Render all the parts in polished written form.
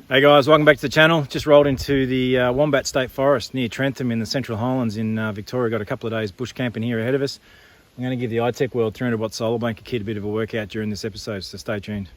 Hey guys, welcome back to the channel. Just rolled into the Wombat State Forest near Trentham in the Central Highlands in Victoria. Got a couple of days bush camping here ahead of us. I'm going to give the iTech World 300 watt solar blanket kit a bit of a workout during this episode, so stay tuned.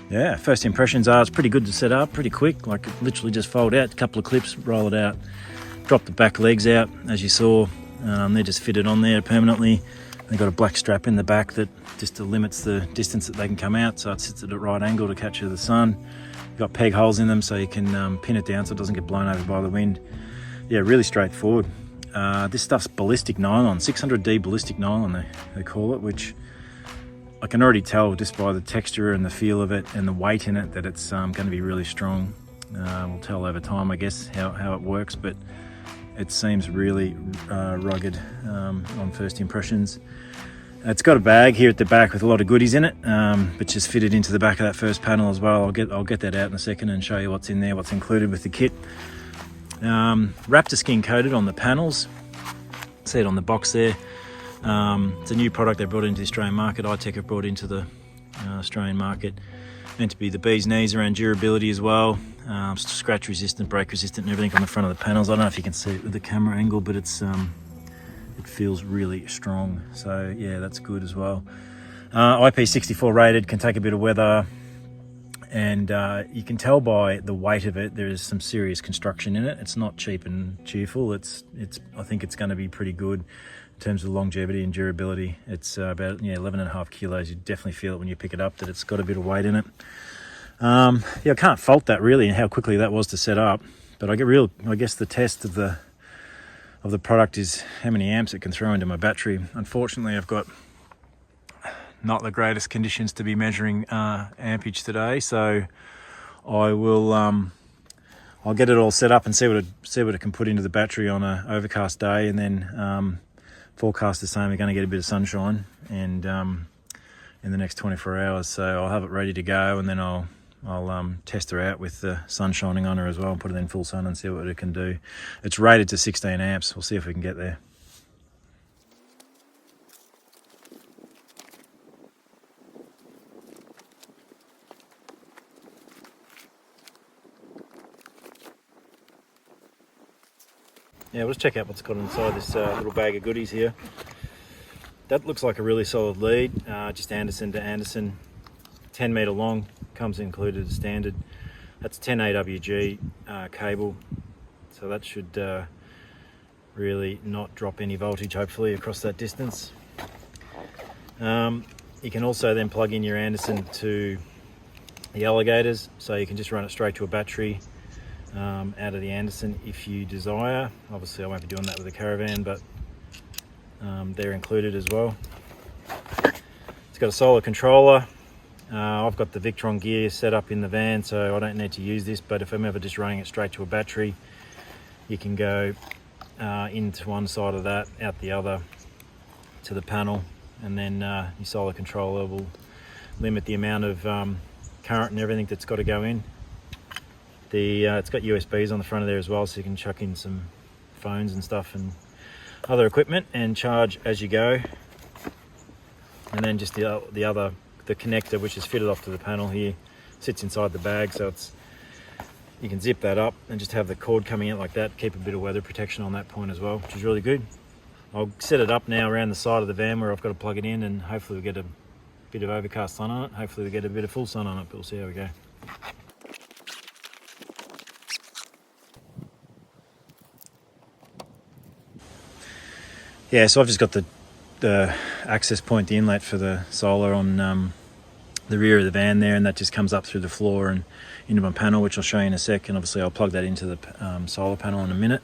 Yeah, first impressions are it's pretty good to set up, pretty quick, like literally just fold out, a couple of clips, roll it out, drop the back legs out as you saw. They're just fitted on there permanently. They've got a black strap in the back that just limits the distance that they can come out, so it sits at a right angle to capture the sun. You've got peg holes in them so you can pin it down so it doesn't get blown over by the wind. Yeah, really straightforward. This stuff's ballistic nylon, 600D ballistic nylon they call it, which I can already tell just by the texture and the feel of it and the weight in it that it's going to be really strong. We'll tell over time, I guess, how it works, but it seems really rugged on first impressions. It's got a bag here at the back with a lot of goodies in it, which is fitted into the back of that first panel as well. I'll get that out in a second and show you what's in there, what's included with the kit. Raptor skin coated on the panels. See it on the box there. It's a new product they brought into the Australian market. iTech have brought into the Australian market. Meant to be the bee's knees around durability as well. Scratch resistant, break resistant and everything on the front of the panels. I don't know if you can see it with the camera angle, but it's it feels really strong. So yeah, that's good as well. IP64 rated, can take a bit of weather. And you can tell by the weight of it, there is some serious construction in it. It's not cheap and cheerful. I think it's going to be pretty good in terms of longevity and durability. It's about 11.5 kilos. You definitely feel it when you pick it up that it's got a bit of weight in it. I can't fault that really and how quickly that was to set up. But I guess the test of the product is how many amps it can throw into my battery. Unfortunately, I've got not the greatest conditions to be measuring ampage today, so I will I'll get it all set up and see what it can put into the battery on an overcast day, and then forecast is saying we're going to get a bit of sunshine and in the next 24 hours, so I'll have it ready to go, and then I'll test her out with the sun shining on her as well and put it in full sun and see what it can do. It's rated to 16 amps. We'll see if we can get there. Yeah, we'll just check out what's got inside this little bag of goodies here. That looks like a really solid lead, just Anderson to Anderson, 10 metre long, comes included as standard. That's 10 AWG cable, so that should really not drop any voltage, hopefully, across that distance. You can also then plug in your Anderson to the alligators, so you can just run it straight to a battery out of the Anderson if you desire. Obviously I won't be doing that with the Caravan, but they're included as well. It's got a solar controller. I've got the Victron gear set up in the van, so I don't need to use this, but if I'm ever just running it straight to a battery, you can go into one side of that, out the other to the panel, and then your solar controller will limit the amount of current and everything that's got to go in. It's got USBs on the front of there as well, so you can chuck in some phones and stuff and other equipment and charge as you go. And then just the connector, which is fitted off to the panel here, sits inside the bag, so you can zip that up and just have the cord coming out like that, keep a bit of weather protection on that point as well, which is really good. I'll set it up now around the side of the van where I've got to plug it in, and hopefully we'll get a bit of overcast sun on it. Hopefully we'll get a bit of full sun on it, but we'll see how we go. Yeah, so I've just got the access point, the inlet for the solar on the rear of the van there, and that just comes up through the floor and into my panel, which I'll show you in a sec. And obviously I'll plug that into the solar panel in a minute.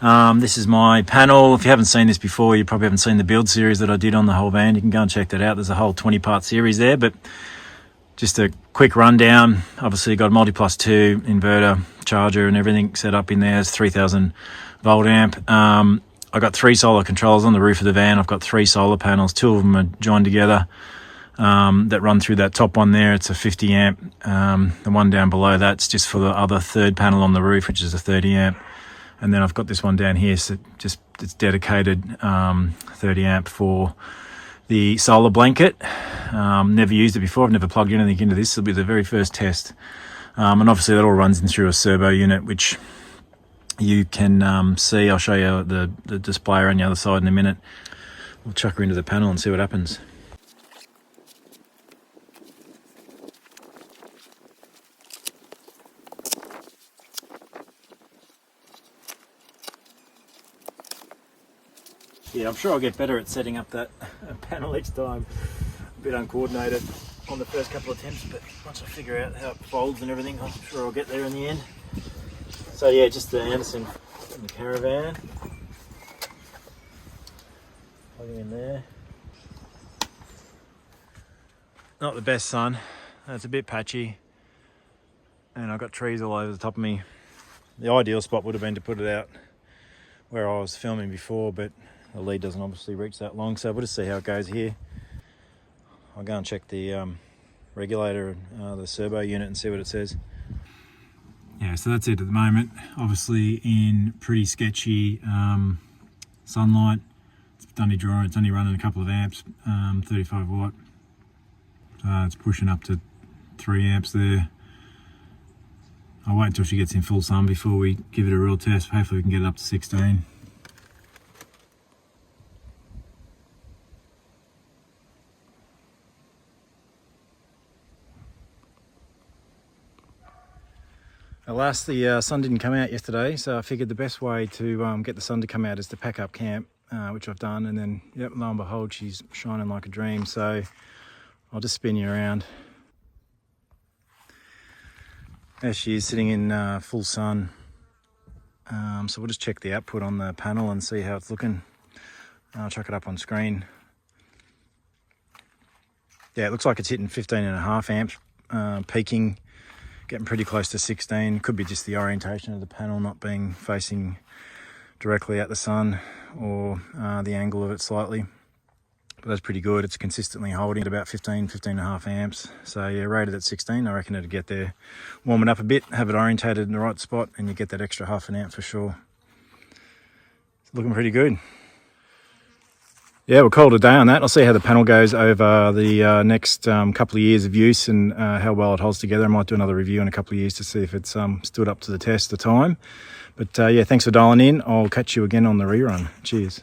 This is my panel. If you haven't seen this before, you probably haven't seen the build series that I did on the whole van. You can go and check that out. There's a whole 20-part series there, but just a quick rundown. Obviously got a Multiplus 2 inverter, charger and everything set up in there. It's 3000 volt amp. I got 3 solar controllers on the roof of the van. I've got 3 solar panels. 2 of them are joined together that run through that top one there. It's a 50 amp. The one down below that's just for the other third panel on the roof, which is a 30 amp. And then I've got this one down here, so it's dedicated 30 amp for the solar blanket. Never used it before. I've never plugged anything into this. This will be the very first test. And obviously that all runs in through a servo unit, which you can see. I'll show you the display on the other side in a minute. We'll chuck her into the panel and see what happens. Yeah, I'm sure I'll get better at setting up that panel each time. A bit uncoordinated on the first couple of attempts, but once I figure out how it folds and everything, I'm sure I'll get there in the end. So yeah, just the Anderson in the caravan. Plugging in there. Not the best sun. It's a bit patchy. And I've got trees all over the top of me. The ideal spot would have been to put it out where I was filming before, but the lead doesn't obviously reach that long, so we'll just see how it goes here. I'll go and check the regulator, the servo unit, and see what it says. Yeah, so that's it at the moment. Obviously in pretty sketchy sunlight. It's only drawing, it's only running a couple of amps, 35 watt. It's pushing up to 3 amps there. I'll wait until she gets in full sun before we give it a real test. Hopefully we can get it up to 16. Alas, the sun didn't come out yesterday, so I figured the best way to get the sun to come out is to pack up camp, which I've done, and then, yep, lo and behold, she's shining like a dream, so I'll just spin you around. There she is, sitting in full sun. So we'll just check the output on the panel and see how it's looking. I'll chuck it up on screen. Yeah, it looks like it's hitting 15.5 amps, peaking. Getting pretty close to 16. Could be just the orientation of the panel not being facing directly at the sun, or the angle of it slightly. But that's pretty good. It's consistently holding at about 15.5 amps. So yeah, rated at 16. I reckon it'd get there. Warm it up a bit, have it orientated in the right spot, and you get that extra half an amp for sure. It's looking pretty good. Yeah, we'll call it a day on that. I'll see how the panel goes over the next couple of years of use, and how well it holds together. I might do another review in a couple of years to see if it's stood up to the test of time. But yeah, thanks for dialing in. I'll catch you again on the rerun. Cheers.